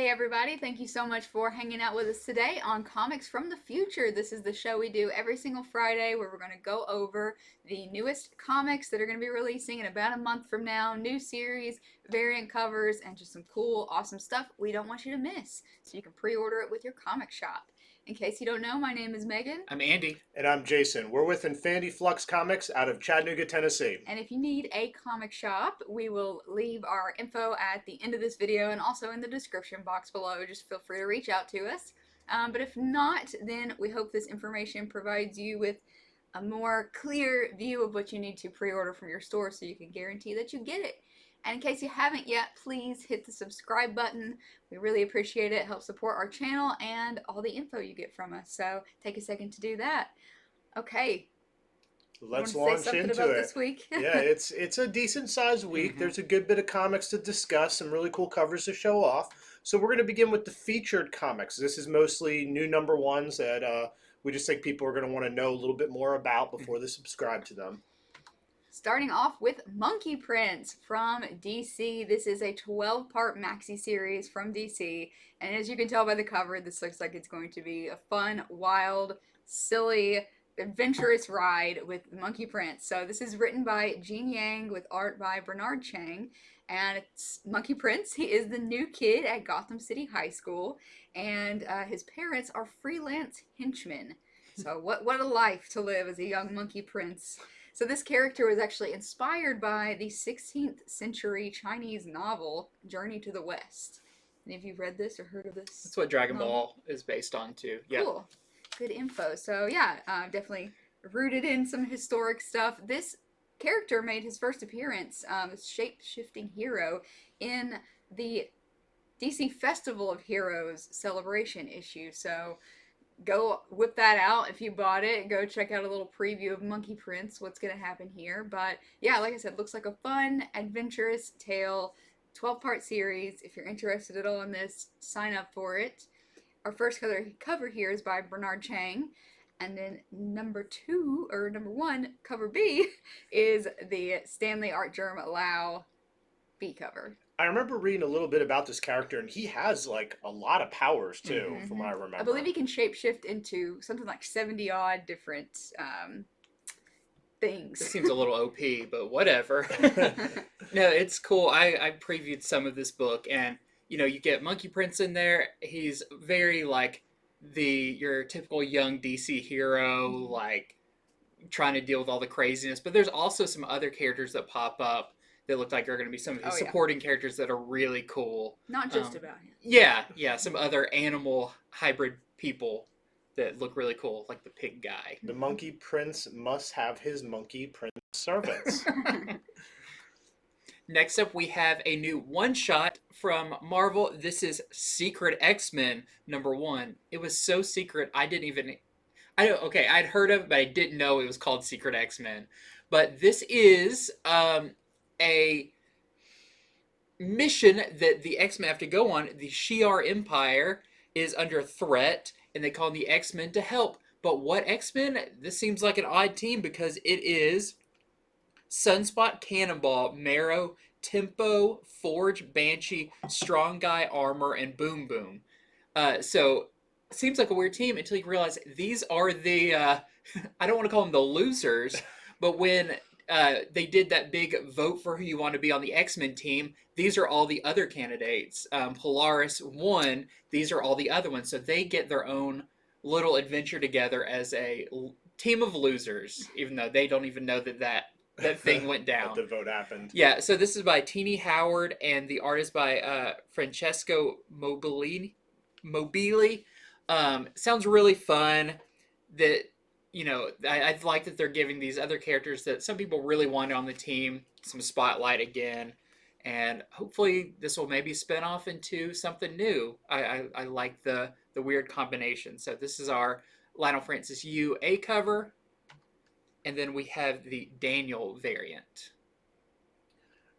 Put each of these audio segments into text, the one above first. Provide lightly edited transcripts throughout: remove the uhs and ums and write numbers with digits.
Hey everybody, thank you so much for hanging out with us today on Comics from the Future. This is the show we do every single Friday where we're going to go over the newest comics that are going to be releasing in about a month from now, new series, variant covers, and just some cool, awesome stuff we don't want you to miss. So you can pre-order it with your comic shop. In case you don't know, my name is Megan. I'm Andy. And I'm Jason. We're with Infinity Flux Comics out of Chattanooga, Tennessee. And if you need a comic shop, we will leave our info at the end of this video and also in the description box below. Just feel free to reach out to us. But if not, then we hope this information provides you with a more clear view of what you need to pre-order from your store so you can guarantee that you get it. And in case you haven't yet, please hit the subscribe button. We really appreciate it. It helps support our channel and all the info you get from us. So take a second to do that. Okay. Let's launch into it. This week? Yeah, it's a decent sized week. There's a good bit of comics to discuss, some really cool covers to show off. So we're going to begin with the featured comics. This is mostly new number ones that we just think people are going to want to know a little bit more about before they subscribe to them. Starting off with Monkey Prince from DC. This is a 12-part maxi series from DC. And as you can tell by the cover, this looks like it's going to be a fun, wild, silly, adventurous ride with Monkey Prince. So this is written by Gene Yang with art by Bernard Chang. And it's Monkey Prince. He is the new kid at Gotham City High School. And his parents are freelance henchmen. So what a life to live as a young Monkey Prince. So this character was actually inspired by the 16th century Chinese novel, Journey to the West. Any of you read this or heard of this? That's what Dragon Ball is based on too. Yeah. Cool. Good info. So yeah, definitely rooted in some historic stuff. This character made his first appearance, shape-shifting hero, in the DC Festival of Heroes celebration issue. So go whip that out if you bought it. Go check out a little preview of Monkey Prince, what's going to happen here. But yeah, like I said, looks like a fun, adventurous tale, 12-part series. If you're interested at all in this, sign up for it. Our first cover here is by Bernard Chang. And then number one, cover B, is the Stanley ARTGERM Lau B cover. I remember reading a little bit about this character, and he has like a lot of powers too, from what I remember. I believe he can shapeshift into something like 70-odd different things. This seems a little OP, but whatever. No, it's cool. I previewed some of this book, and you know, you get Monkey Prince in there. He's very like your typical young DC hero, like trying to deal with all the craziness. But there's also some other characters that pop up that look like are going to be some of his supporting characters that are really cool. Not just about him. Yeah, some other animal hybrid people that look really cool, like the pig guy. The Monkey Prince must have his Monkey Prince servants. Next up, we have a new one-shot from Marvel. This is Secret X-Men #1. It was so secret, I'd heard of it, but I didn't know it was called Secret X-Men. But this is a mission that the X-Men have to go on. The Shi'ar Empire is under threat, and they call on the X-Men to help. But what X-Men? This seems like an odd team because it is Sunspot, Cannonball, Marrow, Tempo, Forge, Banshee, Strong Guy, Armor, and Boom Boom. So it seems like a weird team until you realize these are the, I don't want to call them the losers, but when they did that big vote for who you want to be on the X-Men team, these are all the other candidates. Polaris won. These are all the other ones. So they get their own little adventure together as a team of losers, even though they don't even know that thing went down. The vote happened. Yeah, so this is by Teeny Howard, and the art is by Francesco Mobili. Sounds really fun. That, you know, I like that they're giving these other characters that some people really want on the team some spotlight again. And hopefully this will maybe spin off into something new. I like the weird combination. So this is our Lionel Francis UA cover. And then we have the Daniel variant.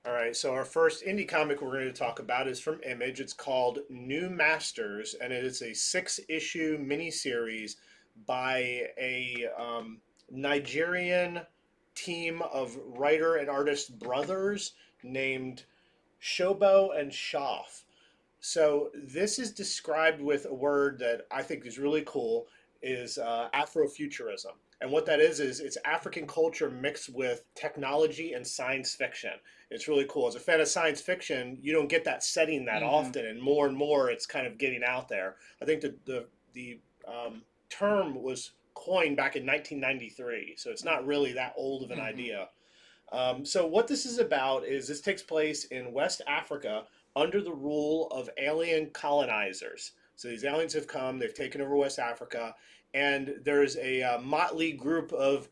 All right, so our first indie comic we're going to talk about is from Image. It's called New Masters, and it is a 6-issue miniseries by a Nigerian team of writer and artist brothers named Shobo and SHOF. So this is described with a word that I think is really cool, is Afrofuturism. And what that is it's African culture mixed with technology and science fiction. It's really cool. As a fan of science fiction, you don't get that setting that Mm-hmm. often, and more it's kind of getting out there. I think the term was coined back in 1993, so it's not really that old of an Mm-hmm. idea. So what this is about is this takes place in West Africa under the rule of alien colonizers. So these aliens have come, they've taken over West Africa, and there's a motley group of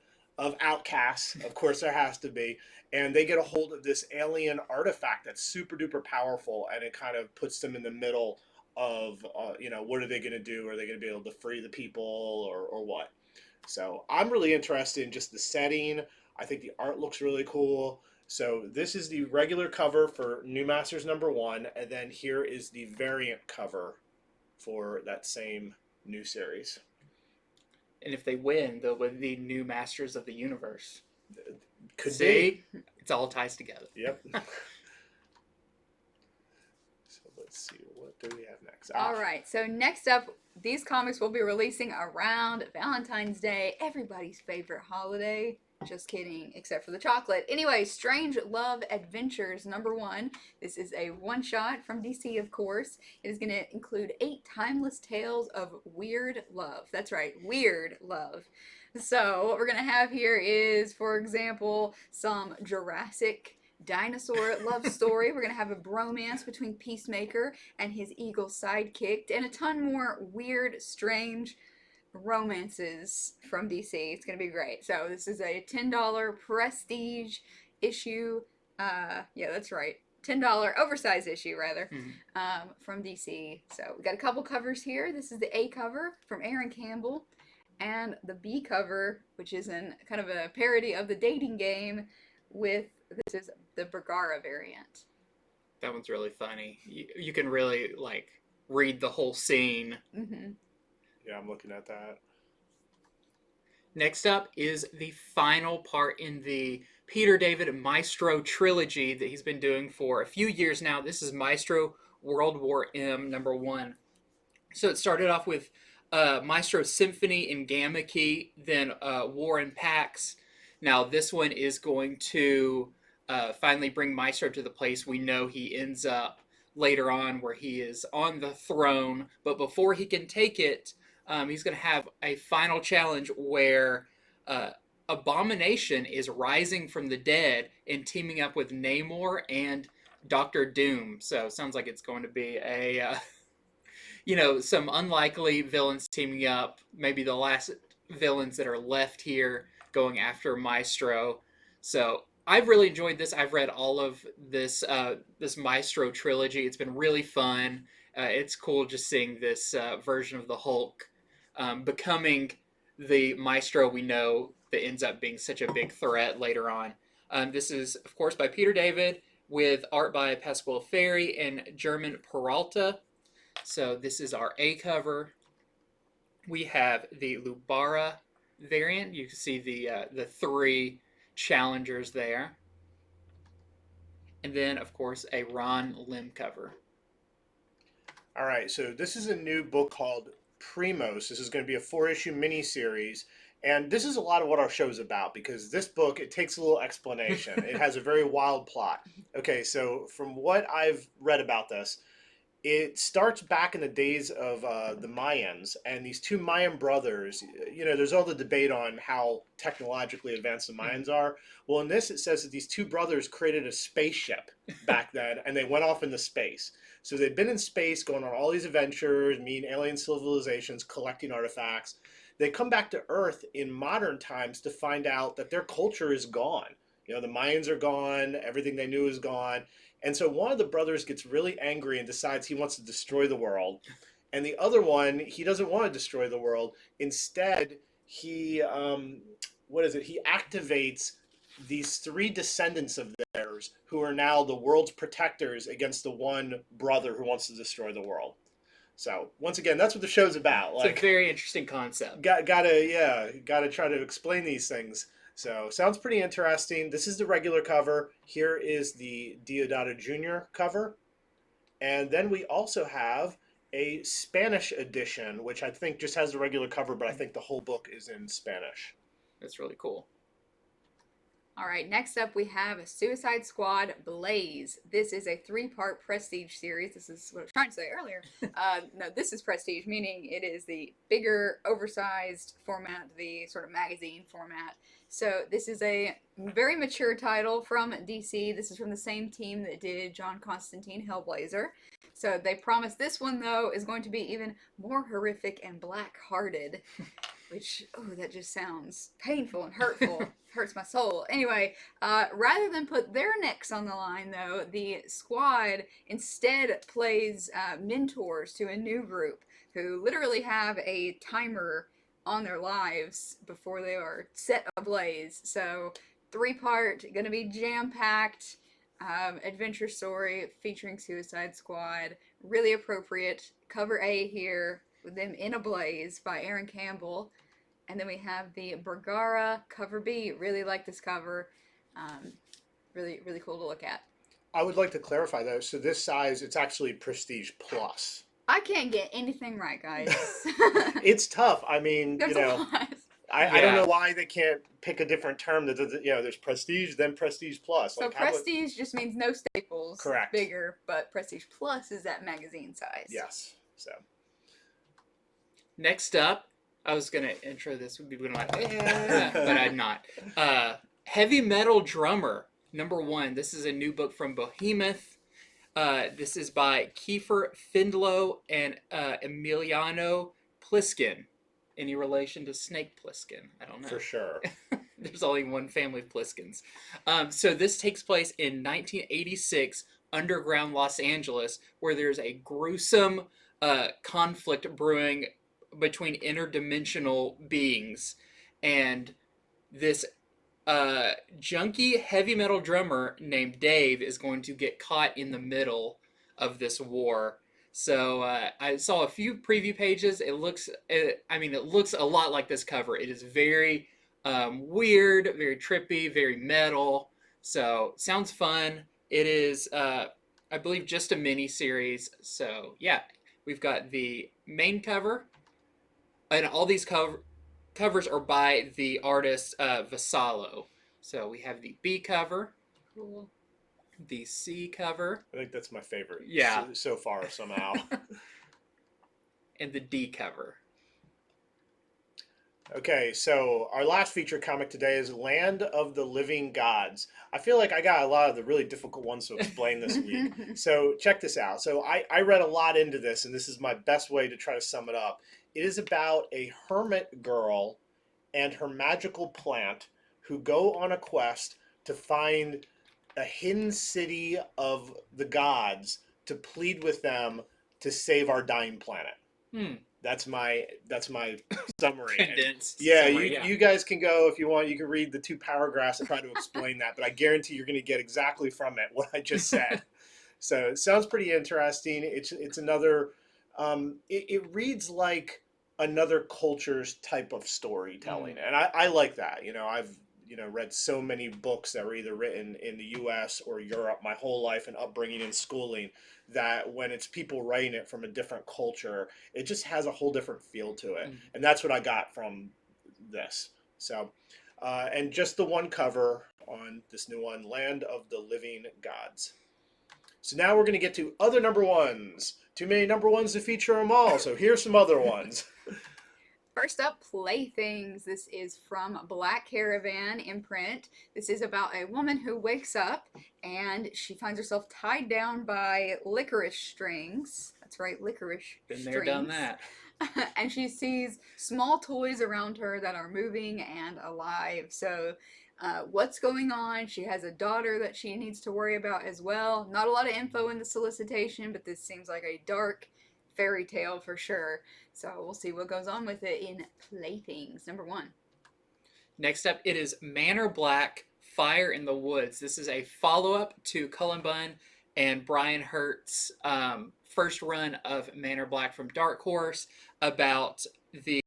outcasts. Of course, there has to be, and they get a hold of this alien artifact that's super duper powerful, and it kind of puts them in the middle of what are they going to do? Are they going to be able to free the people or what? So I'm really interested in just the setting. I think the art looks really cool. So this is the regular cover for New Masters #1, and then here is the variant cover for that same new series. And if they win, they'll win the new Masters of the Universe. Could See? be. It's all ties together. Yep. So let's see, what do we have next? All right, so next up, these comics will be releasing around Valentine's Day, everybody's favorite holiday. Just kidding, except for the chocolate. Anyway, Strange Love Adventures #1. This is a one-shot from DC, of course. It is going to include 8 timeless tales of weird love. That's right, weird love. So what we're going to have here is, for example, some Jurassic dinosaur love story. We're going to have a bromance between Peacemaker and his eagle sidekick, and a ton more weird, strange romances from DC. It's going to be great. So this is a $10 prestige issue. Yeah, that's right. $10 oversized issue, rather, from DC. So we got a couple covers here. This is the A cover from Aaron Campbell, and the B cover, which is in kind of a parody of the dating game, with this is the Bergara variant. That one's really funny. You can really read the whole scene. Mm-hmm. Yeah, I'm looking at that. Next up is the final part in the Peter David Maestro trilogy that he's been doing for a few years now. This is Maestro World War M #1. So it started off with Maestro Symphony in Gamma Key, then War in Pax. Now this one is going to finally bring Maestro to the place we know he ends up later on, where he is on the throne. But before he can take it, he's going to have a final challenge where Abomination is rising from the dead and teaming up with Namor and Doctor Doom. So it sounds like it's going to be a some unlikely villains teaming up, maybe the last villains that are left here going after Maestro. So I've really enjoyed this. I've read all of this this Maestro trilogy. It's been really fun. It's cool just seeing this version of the Hulk becoming the Maestro we know that ends up being such a big threat later on. This is, of course, by Peter David, with art by Pasquale Ferry and German Peralta. So this is our A cover. We have the LUBERA variant. You can see the 3 challengers there. And then, of course, a Ron Lim cover. All right, so this is a new book called Primos. This is going to be a 4-issue miniseries, and this is a lot of what our show is about, because this book, it takes a little explanation. It has a very wild plot. Okay, so from what I've read about this, it starts back in the days of the Mayans, and these 2 Mayan brothers, there's all the debate on how technologically advanced the Mayans are. Well, in this, it says that these 2 brothers created a spaceship back then, and they went off into space. So they've been in space, going on all these adventures, meeting alien civilizations, collecting artifacts. They come back to Earth in modern times to find out that their culture is gone. The Mayans are gone, everything they knew is gone. And so one of the brothers gets really angry and decides he wants to destroy the world. And the other one, he doesn't want to destroy the world. Instead, he, he activates these 3 descendants of theirs who are now the world's protectors against the one brother who wants to destroy the world. So once again, that's what the show's about. It's a very interesting concept. Gotta try to explain these things. So sounds pretty interesting. This is the regular cover. Here is the Deodato Jr. cover. And then we also have a Spanish edition, which I think just has the regular cover, but I think the whole book is in Spanish. That's really cool. All right, next up we have Suicide Squad Blaze. This is a 3-part prestige series. This is what I was trying to say earlier. No, this is prestige, meaning it is the bigger, oversized format, the sort of magazine format. So this is a very mature title from DC. This is from the same team that did John Constantine Hellblazer. So they promise this one, though, is going to be even more horrific and black-hearted. Which, oh, that just sounds painful and hurtful. Hurts my soul. Anyway, rather than put their necks on the line, though, the squad instead plays mentors to a new group who literally have a timer on their lives before they are set ablaze. So, 3-part, gonna be jam-packed adventure story featuring Suicide Squad. Really appropriate. Cover A here with them in a blaze by Aaron Campbell. And then we have the Bergara cover B. Really like this cover. Really, really cool to look at. I would like to clarify though. So this size, it's actually Prestige Plus. I can't get anything right, guys. It's tough. I mean, There's you know, a lot. I don't know why they can't pick a different term. That you know, there's Prestige, then Prestige Plus. So like, Prestige just means no staples. Correct. Bigger, but Prestige Plus is that magazine size. Yes. So. Next up, I was gonna intro this. Would be like, but I'm not. Heavy Metal Drummer #1. This is a new book from Behemoth. This is by Kiefer Findlow and Emiliano Pliskin. Any relation to Snake Plissken? I don't know. For sure. There's only one family of Pliskins. So this takes place in 1986, underground Los Angeles, where there's a gruesome conflict brewing between interdimensional beings. And this junky heavy metal drummer named Dave is going to get caught in the middle of this war. So I saw a few preview pages. It looks a lot like this cover. It is very weird, very trippy, very metal. So sounds fun. It is, I believe, just a mini series. So yeah, we've got the main cover, and all these covers are by the artist Vassallo. So we have the B cover. Cool. The C cover. I think that's my favorite. Yeah. So far, somehow. And the D cover. Okay, so our last feature comic today is Land of the Living Gods. I feel like I got a lot of the really difficult ones to explain this week. So check this out. So I read a lot into this, and this is my best way to try to sum it up. It is about a hermit girl and her magical plant who go on a quest to find a hidden city of the gods to plead with them to save our dying planet. That's my summary. Condensed. Yeah, summary, you guys can go if you want. You can read the 2 paragraphs and try to explain that, but I guarantee you're going to get exactly from it what I just said. So it sounds pretty interesting. It's another. It reads like another culture's type of storytelling, and I like that. You know, I've read so many books that were either written in the U.S. or Europe my whole life and upbringing and schooling, that when it's people writing it from a different culture, it just has a whole different feel to it. And that's what I got from this. So, and just the one cover on this new one, Land of the Living Gods. So now we're going to get to other #1s. Too many #1s to feature them all, so here's some other ones. First up, Playthings. This is from Black Caravan imprint. This is about a woman who wakes up and she finds herself tied down by licorice strings. That's right, licorice strings. Been there, done that. And she sees small toys around her that are moving and alive. So what's going on? She has a daughter that she needs to worry about as well. Not a lot of info in the solicitation, but this seems like a dark fairy tale for sure. So we'll see what goes on with it in Playthings, #1. Next up, it is Manor Black, Fire in the Woods. This is a follow-up to Cullen Bunn and Brian Hurt's first run of Manor Black from Dark Horse, about the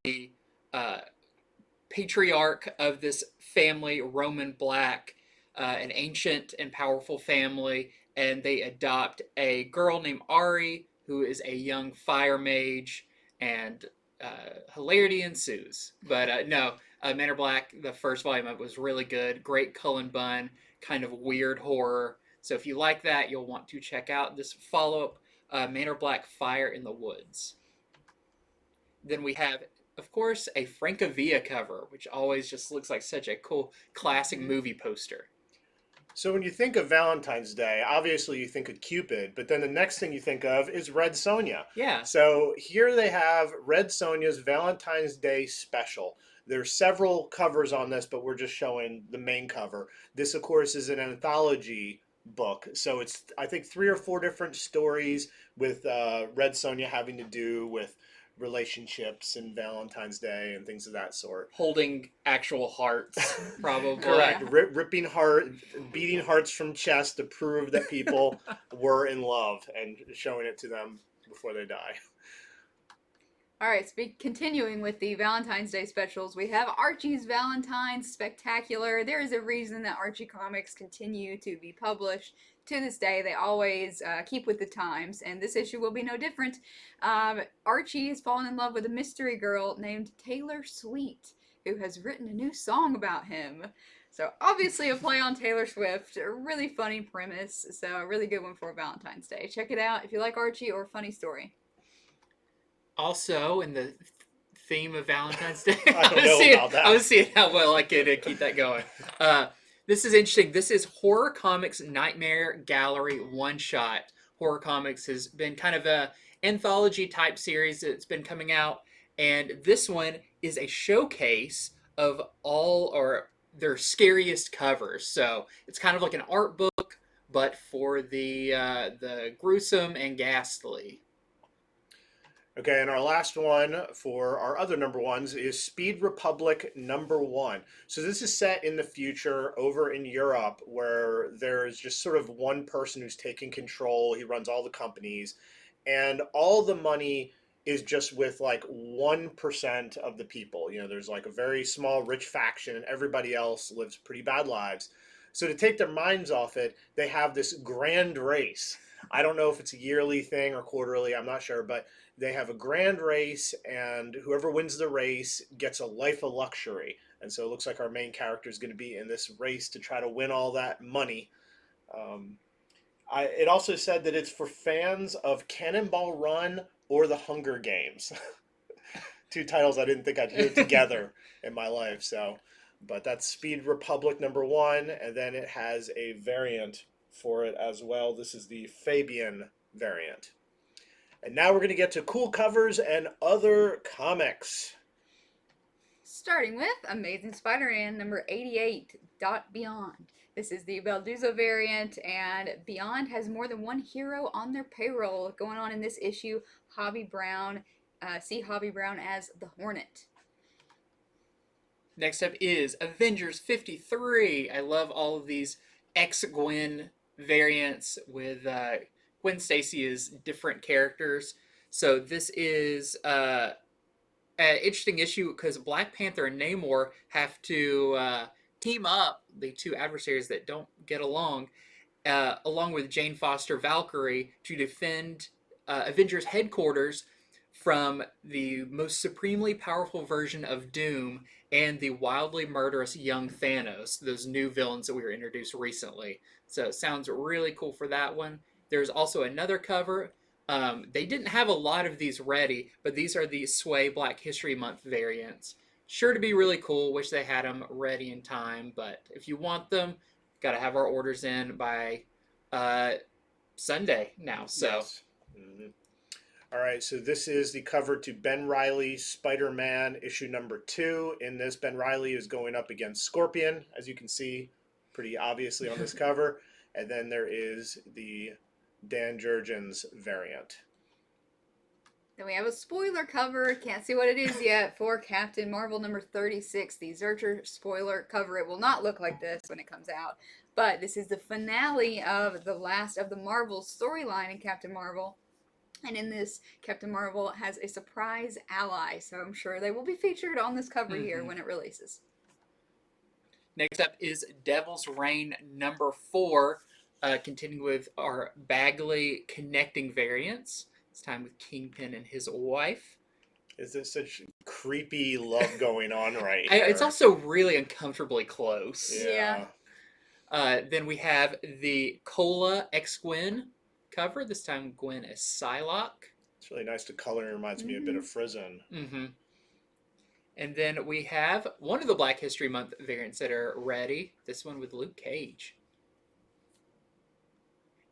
patriarch of this family, Roman Black, an ancient and powerful family, and they adopt a girl named Ari, who is a young fire mage, and hilarity ensues. But no, Men are Black, the first volume of it was really good. Great Cullen Bunn, kind of weird horror. So if you like that, you'll want to check out this follow-up, Men are Black, Fire in the Woods. Then we have, of course, a Francavilla cover, which always just looks like such a cool classic movie poster. So when you think of Valentine's Day, obviously you think of Cupid, but then the next thing you think of is Red Sonja. Yeah. So here they have Red Sonja's Valentine's Day special. There's several covers on this, but we're just showing the main cover. This, of course, is an anthology book. So it's, I think, 3 or 4 different stories with Red Sonja having to do with relationships and Valentine's Day and things of that sort. Holding actual hearts, probably. Correct. Ripping beating hearts from chest to prove that people were in love and showing it to them before they die. All right, continuing with the Valentine's Day specials, we have Archie's Valentine's Spectacular. There is a reason that Archie comics continue to be published to this day. They always keep with the times, and this issue will be no different. Archie has fallen in love with a mystery girl named Taylor Sweet, who has written a new song about him. So obviously a play on Taylor Swift, a really funny premise, so a really good one for Valentine's Day. Check it out if you like Archie or a funny story. Also, in the theme of Valentine's Day, I don't know about that. I was seeing how well I could keep that going. This is interesting. This is Horror Comics Nightmare Gallery one-shot. Horror Comics has been kind of a anthology type series that's been coming out, and this one is a showcase of all or their scariest covers. So it's kind of like an art book, but for the gruesome and ghastly. Okay, and our last one for our other number ones is Speed Republic #1. So this is set in the future over in Europe where there's just sort of one person who's taking control. He runs all the companies, and all the money is just with like 1% of the people. You know, there's like a very small rich faction and everybody else lives pretty bad lives. So to take their minds off it, they have this grand race. I don't know if it's a yearly thing or quarterly, I'm not sure, but they have a grand race, and whoever wins the race gets a life of luxury. And so it looks like our main character is going to be in this race to try to win all that money. It also said that it's for fans of Cannonball Run or The Hunger Games. 2 titles I didn't think I'd hear together in my life. So, but that's Speed Republic #1, and then it has a variant for it as well. This is the Fabian variant. And now we're going to get to cool covers and other comics. Starting with Amazing Spider-Man #88, Dot Beyond. This is the Balduzo variant, and Beyond has more than one hero on their payroll. Going on in this issue, Hobby Brown, see Hobby Brown as the Hornet. Next up is Avengers 53. I love all of these X-Gwen variants with Gwen Stacy as different characters. So this is an interesting issue because Black Panther and Namor have to team up, the 2 adversaries that don't get along with Jane Foster Valkyrie, to defend Avengers headquarters from the most supremely powerful version of Doom and the wildly murderous young Thanos, those new villains that we were introduced recently. So it sounds really cool for that one. There's also another cover. They didn't have a lot of these ready, but these are the Sway Black History Month variants. Sure to be really cool. Wish they had them ready in time, but if you want them, got to have our orders in by Sunday now. So. Yes. Mm-hmm. All right, so this is the cover to Ben Reilly's Spider-Man issue #2. In this, Ben Reilly is going up against Scorpion, as you can see pretty obviously on this cover. And then there is the Dan Jurgens variant. Then we have a spoiler cover, can't see what it is yet, for Captain Marvel #36, the Zurcher spoiler cover. It will not look like this when it comes out, but this is the finale of the last of the Marvel storyline in Captain Marvel. And in this, Captain Marvel has a surprise ally, so I'm sure they will be featured on this cover here when it releases. Next up is Devil's Reign #4. continuing with our Bagley connecting variants. This time with Kingpin and his wife. Is there such creepy love going on right It's here? also really uncomfortably close. Yeah. Then we have the Cola X Gwen cover. This time Gwen as Psylocke. It's really nice. The color reminds me a bit of Frizzen. Mm-hmm. And then we have one of the Black History Month variants that are ready. This one with Luke Cage.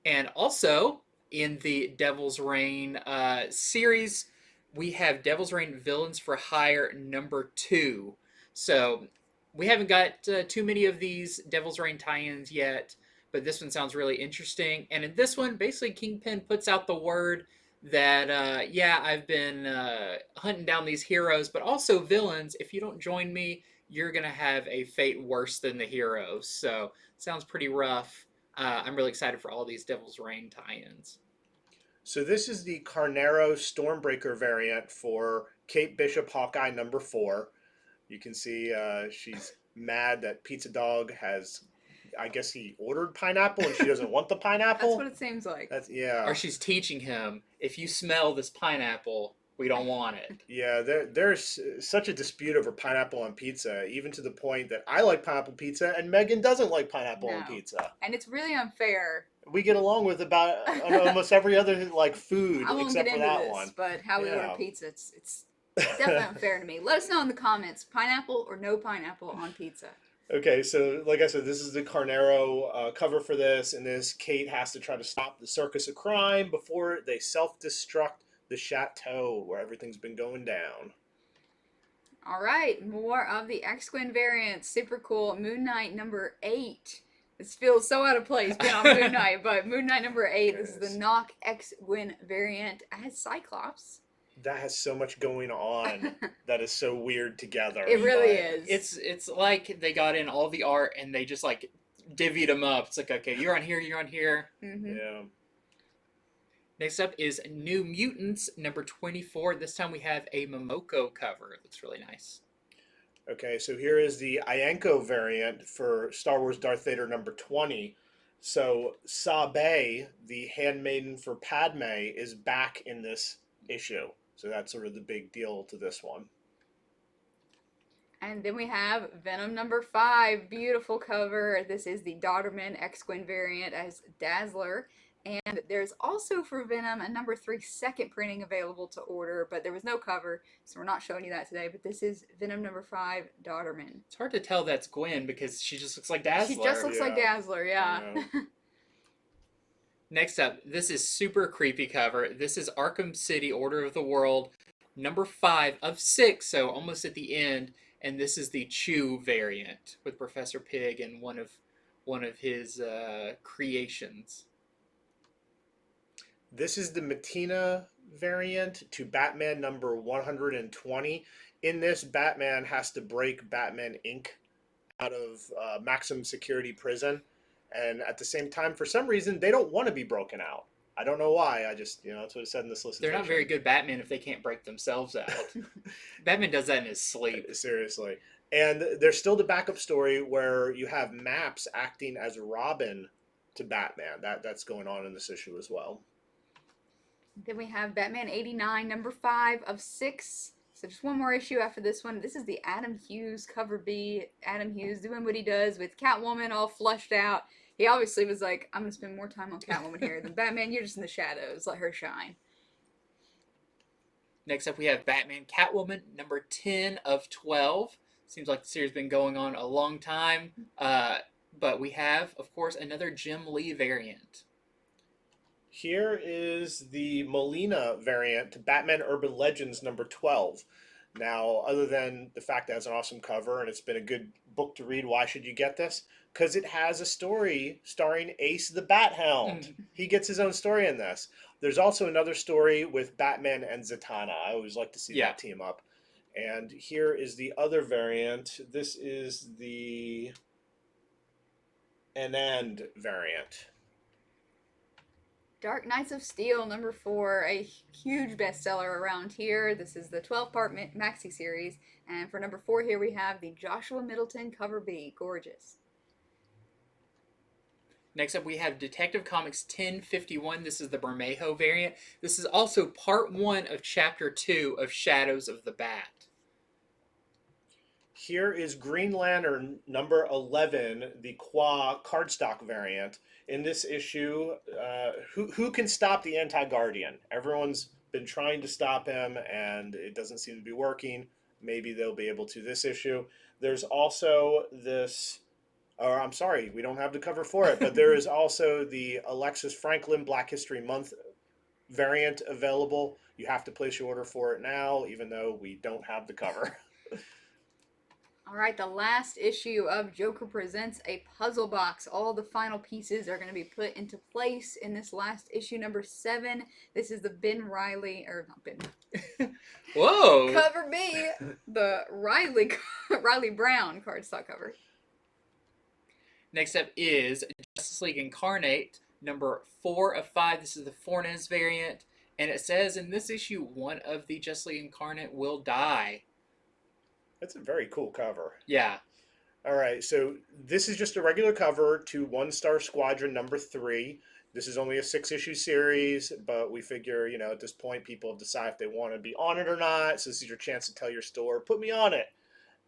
And also in the Devil's Reign series, we have Devil's Reign Villains for Hire #2. So we haven't got too many of these Devil's Reign tie-ins yet, but this one sounds really interesting. And in this one, basically Kingpin puts out the word that, yeah, I've been hunting down these heroes, but also villains. If you don't join me, you're going to have a fate worse than the heroes. So sounds pretty rough. I'm really excited for all these Devil's Reign tie-ins. So this is the Carnero Stormbreaker variant for Kate Bishop Hawkeye #4. You can see she's mad that Pizza Dog has, I guess he ordered pineapple and she doesn't want the pineapple. That's what it seems like. Yeah. Or she's teaching him, if you smell this pineapple, we don't want it. Yeah, there's such a dispute over pineapple on pizza, even to the point that I like pineapple pizza and Megan doesn't like pineapple on pizza. And it's really unfair. We get along with about almost every other like food I won't except get for into that this, one. but how we order pizza, it's definitely unfair to me. Let us know in the comments, pineapple or no pineapple on pizza. Okay, so like I said, this is the Carnero cover for this, and this Kate has to try to stop the circus of crime before they self-destruct the chateau where everything's been going down. All right, more of the X-Gwen variants. Super cool. Moon Knight #8. This feels so out of place being on Moon Knight, but Moon Knight #8 is the Knock X-Gwen variant as Cyclops. That has so much going on that is so weird together. It really is. It's like they got in all the art and they just like divvied them up. It's like, okay, you're on here, you're on here. Mm-hmm. Yeah. Next up is New Mutants #24. This time we have a Momoko cover. It looks really nice. Okay, so here is the Ianko variant for Star Wars Darth Vader #20. So Sabe, the handmaiden for Padme, is back in this issue. So that's sort of the big deal to this one. And then we have Venom #5. Beautiful cover. This is the Daughterman X-Gwen variant as Dazzler. And there's also for Venom a #3 second printing available to order, but there was no cover, so we're not showing you that today. But this is Venom #5 Daughterman. It's hard to tell that's Gwen because she just looks like Dazzler. She just looks like Dazzler, yeah. Next up, this is super creepy cover. This is Arkham City Order of the World #5 of 6, so almost at the end. And this is the Chew variant with Professor Pig and one of his creations. This is the Matina variant to Batman #120. In this, Batman has to break Batman Inc. out of maximum security prison. And at the same time, for some reason, they don't want to be broken out. I don't know why. I just, that's what it said in the solicitation. They're not very good Batman if they can't break themselves out. Batman does that in his sleep. Seriously. And there's still the backup story where you have Maps acting as Robin to Batman. That's going on in this issue as well. Then we have Batman '89 #5 of 6. So just one more issue after this one. This is the Adam Hughes cover B. Adam Hughes doing what he does with Catwoman all flushed out. He obviously was like, I'm going to spend more time on Catwoman here than Batman. You're just in the shadows. Let her shine. Next up, we have Batman Catwoman #10 of 12. Seems like the series has been going on a long time. But we have, of course, another Jim Lee variant. Here is the Molina variant to Batman Urban Legends #12. Now, other than the fact that it's an awesome cover and it's been a good book to read, why should you get this? Because it has a story starring Ace the Bat Hound. He gets his own story in this. There's also another story with Batman and Zatanna. I always like to see that team up. And here is the other variant. This is the Anand variant. Dark Knights of Steel #4, a huge bestseller around here. This is the 12-part maxi series. And for #4 here we have the Joshua Middleton cover B. Gorgeous. Next up, we have Detective Comics 1051. This is the Bermejo variant. This is also part 1 of Chapter 2 of Shadows of the Bat. Here is Green Lantern number 11, the Qua cardstock variant. In this issue, who can stop the Anti-Guardian? Everyone's been trying to stop him, and it doesn't seem to be working. Maybe they'll be able to this issue. There's also this, or I'm sorry, we don't have the cover for it, but there is also the Alexis Franklin Black History Month variant available. You have to place your order for it now, even though we don't have the cover. All right, the last issue of Joker Presents a Puzzle Box. All the final pieces are going to be put into place in this last issue, number 7. This is the Ben Riley, or not Ben. Whoa! Cover B, the Riley Brown cardstock cover. Next up is Justice League Incarnate, number 4 of 5. This is the Fornes variant. And it says in this issue, one of the Justice League Incarnate will die. That's a very cool cover. Yeah. All right, so this is just a regular cover to One Star Squadron number 3. This is only a 6-issue series, but we figure, you know, at this point, people have decided if they want to be on it or not. So this is your chance to tell your store, put me on it.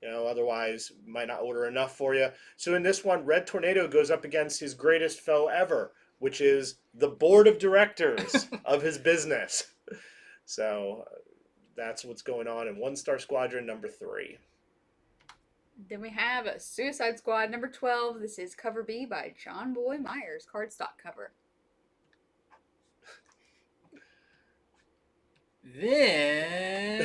You know, otherwise, might not order enough for you. So in this one, Red Tornado goes up against his greatest foe ever, which is the board of directors of his business. So that's what's going on in One Star Squadron number 3. Then we have Suicide Squad number 12. This is cover B by John Boy Myers, cardstock cover. Then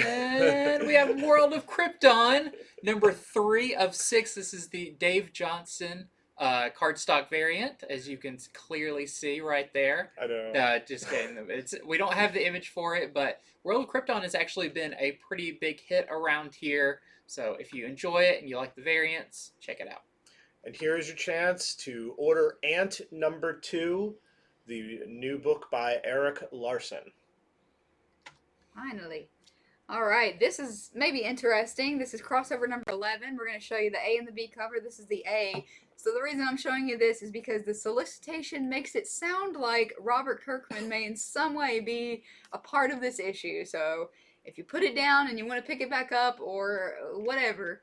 we have World of Krypton, number 3 of 6. This is the Dave Johnson cardstock variant, as you can clearly see right there. I know. Just kidding. We don't have the image for it, but World of Krypton has actually been a pretty big hit around here. So if you enjoy it and you like the variants, check it out. And here is your chance to order Ant number 2, the new book by Eric Larson. Finally. All right, this is maybe interesting. This is crossover number 11. We're going to show you the A and the B cover. This is the A. So the reason I'm showing you this is because the solicitation makes it sound like Robert Kirkman may in some way be a part of this issue. So if you put it down and you want to pick it back up or whatever,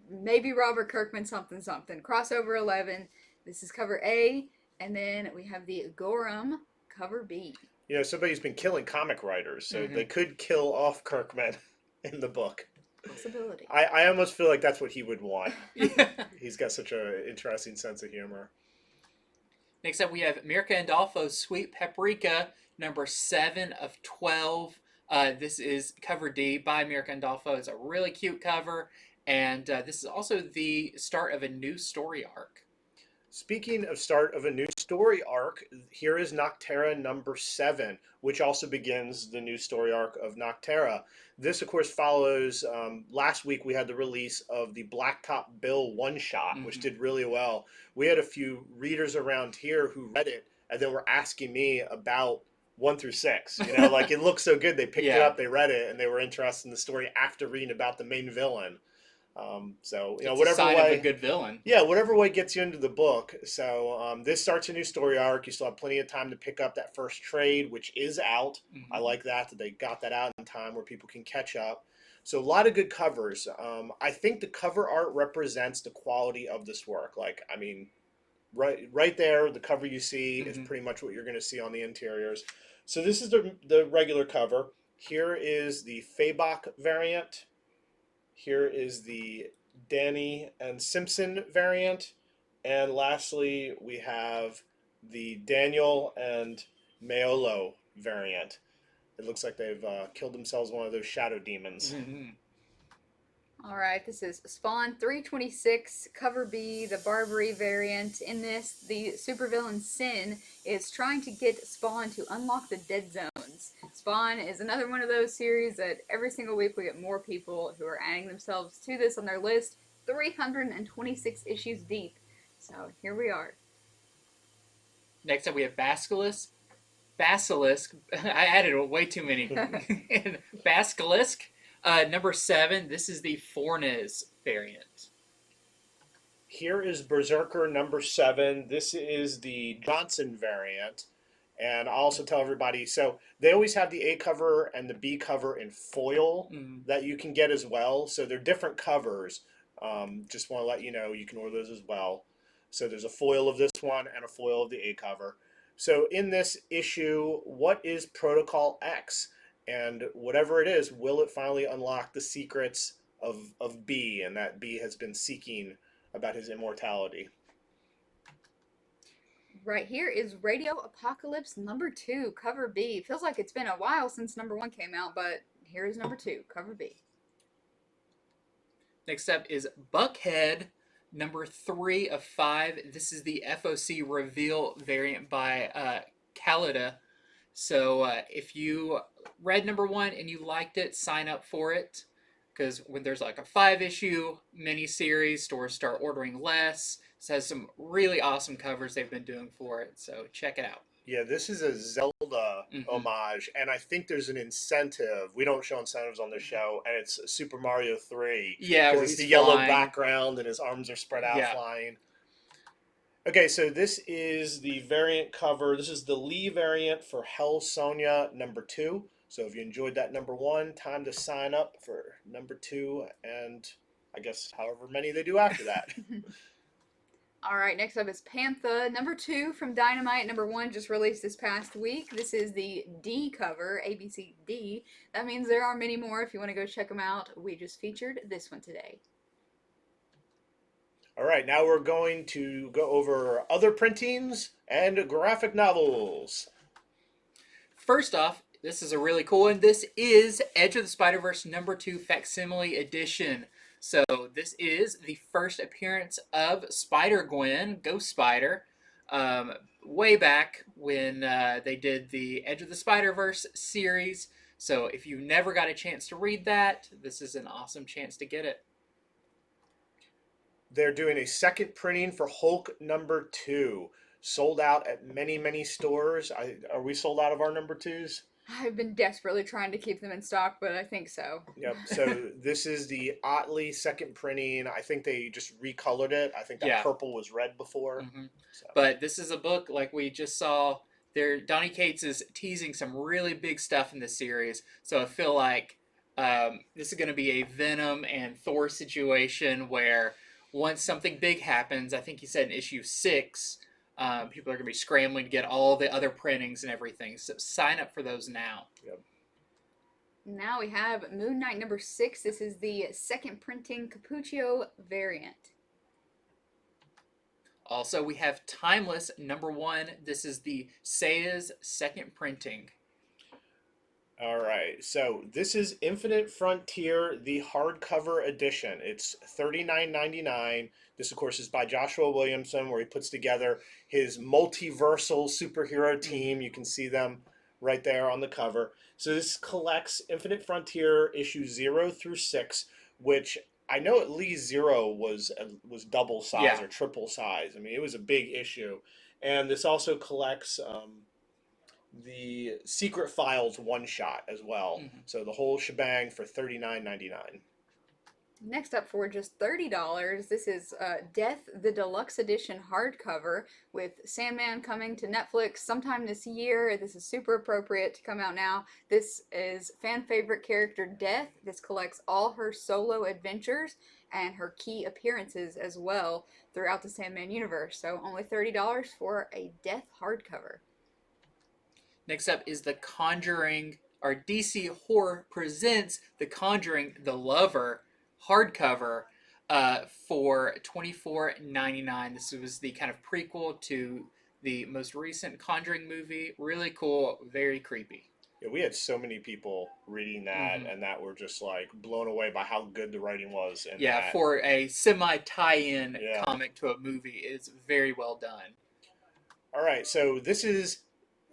maybe Robert Kirkman something. Crossover 11. This is cover A. And then we have the Gorham cover B. You know, somebody's been killing comic writers, so they could kill off Kirkman in the book. Possibility. I almost feel like that's what he would want. Yeah. He's got such an interesting sense of humor. Next up, we have Mirka Andolfo's Sweet Paprika, number 7 of 12. This is cover D by Mirka Andolfo. It's a really cute cover, and this is also the start of a new story arc. Speaking of start of a new story arc, here is Noctera number 7, which also begins the new story arc of Noctera. This, of course, follows, last week we had the release of the Blacktop Bill one-shot, which did really well. We had a few readers around here who read it, and then were asking me about 1 through 6. You know, like, it looked so good, they picked it up, they read it, and they were interested in the story after reading about the main villain. So, you know, whatever sign way, of a good villain. Yeah, whatever way gets you into the book. So this starts a new story arc. You still have plenty of time to pick up that first trade, which is out. I like that they got that out in time where people can catch up. So a lot of good covers. I think the cover art represents the quality of this work. Like, I mean, right there, the cover you see is pretty much what you're going to see on the interiors. So this is the regular cover. Here is the Fabok variant. Here is the Danny and Simpson variant. And lastly, we have the Daniel and Maolo variant. It looks like they've killed themselves one of those shadow demons. All right, this is Spawn 326, cover B, the Barbary variant. In this, the supervillain Sin is trying to get Spawn to unlock the dead zones. Spawn is another one of those series that every single week we get more people who are adding themselves to this on their list. 326 issues deep. So here we are. Next up, we have Basilisk. I added way too many. Basilisk. Number 7, this is the Fornes variant. Here is Berserker number 7. This is the Johnson variant. And I'll also tell everybody, so they always have the A cover and the B cover in foil that you can get as well. So they're different covers. Just want to let you know you can order those as well. So there's a foil of this one and a foil of the A cover. So in this issue, what is Protocol X? And whatever it is, will it finally unlock the secrets of B, and that B has been seeking about his immortality? Right here is Radio Apocalypse number 2, cover B. Feels like it's been a while since number 1 came out, but here is number 2, cover B. Next up is Buckhead, number 3 of 5. This is the FOC reveal variant by Calida. So if you read number 1 and you liked it, sign up for it. Because when there's like a 5-issue miniseries, stores start ordering less. This has some really awesome covers they've been doing for it. So check it out. Yeah, this is a Zelda homage, and I think there's an incentive. We don't show incentives on the show, and it's Super Mario 3. Yeah, because it's the yellow background and his arms are spread out flying. Okay, so this is the variant cover. This is the Lee variant for Hell Sonia number 2. So if you enjoyed that number 1, time to sign up for number 2, and I guess however many they do after that. All right, next up is Pantha, number 2 from Dynamite. Number 1 just released this past week. This is the D cover, ABCD. That means there are many more if you want to go check them out. We just featured this one today. All right, now we're going to go over other printings and graphic novels. First off, this is a really cool one. This is Edge of the Spider-Verse number 2 facsimile edition. So this is the first appearance of Spider-Gwen, Ghost Spider, way back when they did the Edge of the Spider-Verse series. So if you never got a chance to read that, this is an awesome chance to get it. They're doing a second printing for Hulk number 2. Sold out at many, many stores. Are we sold out of our number 2s? I've been desperately trying to keep them in stock, but I think so. Yep. So this is the Otley second printing. I think they just recolored it. I think that purple was red before. So. But this is a book like we just saw. Donny Cates is teasing some really big stuff in this series. So I feel like this is going to be a Venom and Thor situation where once something big happens, I think he said in issue 6, people are going to be scrambling to get all the other printings and everything. So sign up for those now. Yep. Now we have Moon Knight number 6. This is the second printing Capuccio variant. Also, we have Timeless number 1. This is the Seiya's second printing. All right, so this is Infinite Frontier, the hardcover edition. It's $39.99. This, of course, is by Joshua Williamson, where he puts together his multiversal superhero team. You can see them right there on the cover. So this collects Infinite Frontier issues 0 through 6, which I know at least 0 was double size or triple size. I mean, it was a big issue. And this also collects the Secret Files one-shot as well. So the whole shebang for $39.99. Next up for just $30, this is Death, the Deluxe Edition hardcover with Sandman coming to Netflix sometime this year. This is super appropriate to come out now. This is fan favorite character Death. This collects all her solo adventures and her key appearances as well throughout the Sandman universe. So only $30 for a Death hardcover. Next up is The Conjuring, or DC Horror presents The Conjuring, The Lover hardcover for $24.99. This was the kind of prequel to the most recent Conjuring movie. Really cool, very creepy. Yeah, we had so many people reading that and that were just like blown away by how good the writing was. And yeah, for a semi-tie-in comic to a movie, it's very well done. All right, so this is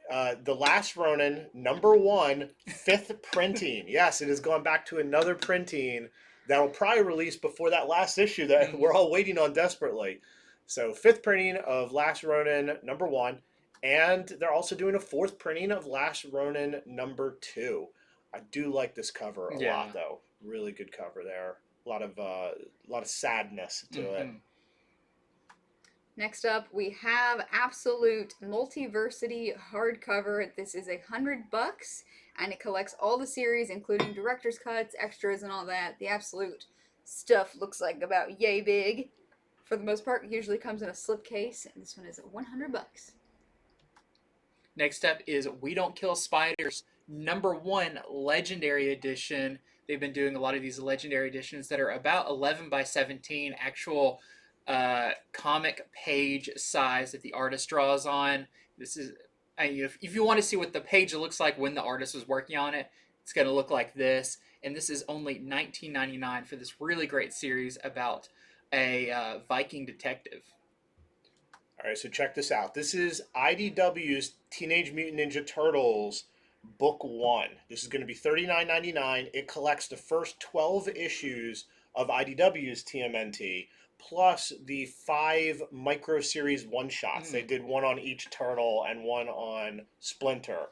The Last Ronin, number 1, 5th printing. Yes, it has gone back to another printing that will probably release before that last issue that we're all waiting on desperately. So 5th printing of Last Ronin, number 1. And they're also doing a 4th printing of Last Ronin, number 2. I do like this cover a lot, though. Really good cover there. A lot of sadness to it. Next up, we have Absolute Multiversity hardcover. This is $100, and it collects all the series, including director's cuts, extras, and all that. The Absolute stuff looks like about yay big. For the most part, it usually comes in a slipcase, and this one is $100. Next up is We Don't Kill Spiders, #1 Legendary Edition. They've been doing a lot of these Legendary Editions that are about 11 by 17 actual comic page size that the artist draws on. This is, if you want to see what the page looks like when the artist was working on it, it's going to look like this. And this is only $19.99 for this really great series about a Viking detective. All right, so check this out. This is IDW's Teenage Mutant Ninja Turtles Book 1. This is going to be $39.99. It collects the first 12 issues of IDW's TMNT, plus the 5 micro series one-shots. They did one on each turtle and one on Splinter.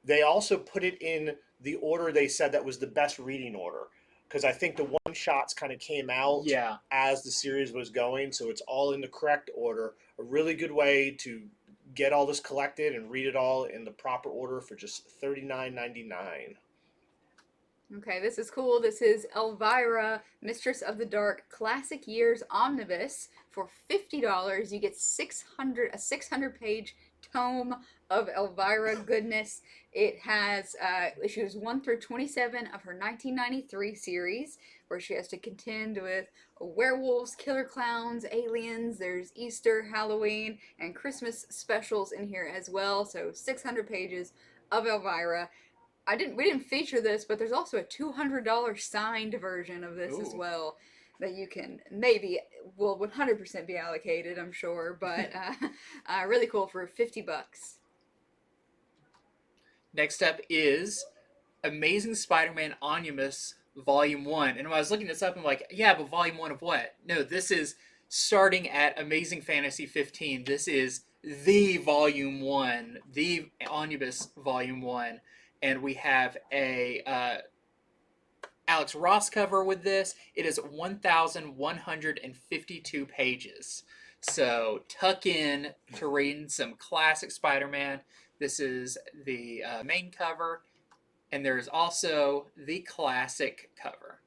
They also put it in the order they said that was the best reading order, because I think the one-shots kind of came out as the series was going, so it's all in the correct order. A really good way to get all this collected and read it all in the proper order for just $39.99. Okay, this is cool. This is Elvira, Mistress of the Dark Classic Years Omnibus. For $50, you get a 600-page tome of Elvira goodness. It has issues 1 through 27 of her 1993 series, where she has to contend with werewolves, killer clowns, aliens. There's Easter, Halloween, and Christmas specials in here as well. So 600 pages of Elvira. We didn't feature this, but there's also a $200 signed version of this as well that you can will 100% be allocated, I'm sure, but really cool for $50. Next up is Amazing Spider-Man Omnibus Volume 1. And when I was looking this up, I'm like, yeah, but Volume 1 of what? No, this is starting at Amazing Fantasy 15. This is the Volume 1, the Omnibus Volume 1. And we have a Alex Ross cover with this. It is 1,152 pages. So tuck in to reading some classic Spider-Man. This is the main cover, and there's also the classic cover.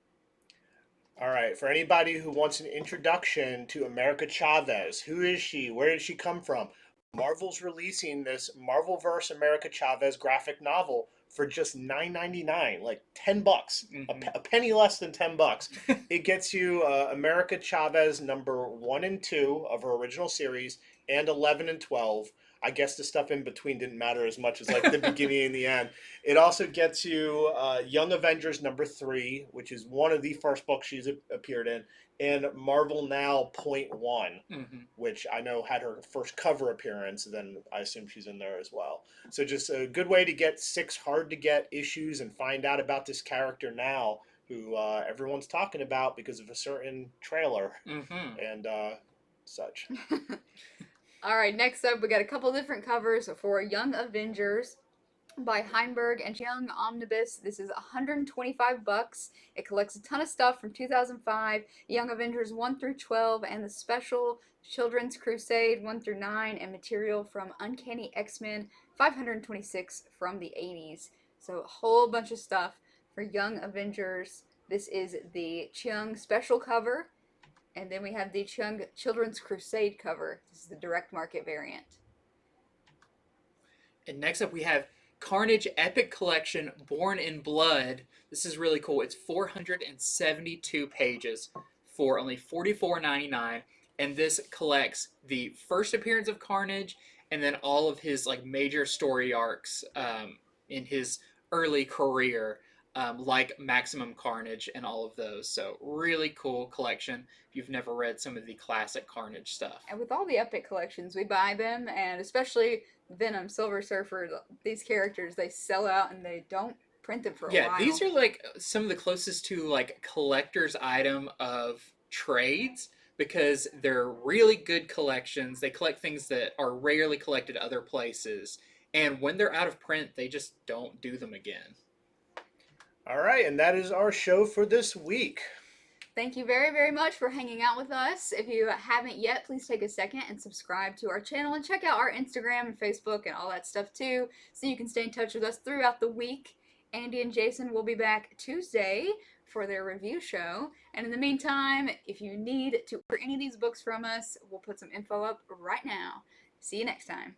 All right, for anybody who wants an introduction to America Chavez, who is she? Where did she come from? Marvel's releasing this Marvelverse America Chavez graphic novel for just $9.99, like $10, a penny less than $10. It gets you America Chavez #1 and 2 of her original series, and 11 and 12. I guess the stuff in between didn't matter as much as like the beginning and the end. It also gets you Young Avengers #3, which is one of the first books she's appeared in, and Marvel Now .1, which I know had her first cover appearance, and then I assume she's in there as well. So just a good way to get 6 hard-to-get issues and find out about this character now, who everyone's talking about because of a certain trailer and such. All right, next up, we got a couple different covers for Young Avengers by Heinberg and Young Omnibus. This is $125. It collects a ton of stuff from 2005, Young Avengers 1 through 12, and the special Children's Crusade 1 through 9, and material from Uncanny X-Men 526 from the 80s. So a whole bunch of stuff for Young Avengers. This is the CHANG special cover. And then we have the CHANG Children's Crusade cover. This is the direct market variant. And next up we have Carnage Epic Collection Born in Blood. This is really cool. It's 472 pages for only $44.99. And this collects the first appearance of Carnage and then all of his like major story arcs in his early career. Like Maximum Carnage and all of those. So really cool collection if you've never read some of the classic Carnage stuff. And with all the Epic collections, we buy them, and especially Venom, Silver Surfer, these characters, they sell out and they don't print them for a while. Yeah, these are like some of the closest to like collector's item of trades because they're really good collections. They collect things that are rarely collected other places. And when they're out of print, they just don't do them again. All right, and that is our show for this week. Thank you very, very much for hanging out with us. If you haven't yet, please take a second and subscribe to our channel and check out our Instagram and Facebook and all that stuff too, so you can stay in touch with us throughout the week. Andy and Jason will be back Tuesday for their review show. And in the meantime, if you need to order any of these books from us, we'll put some info up right now. See you next time.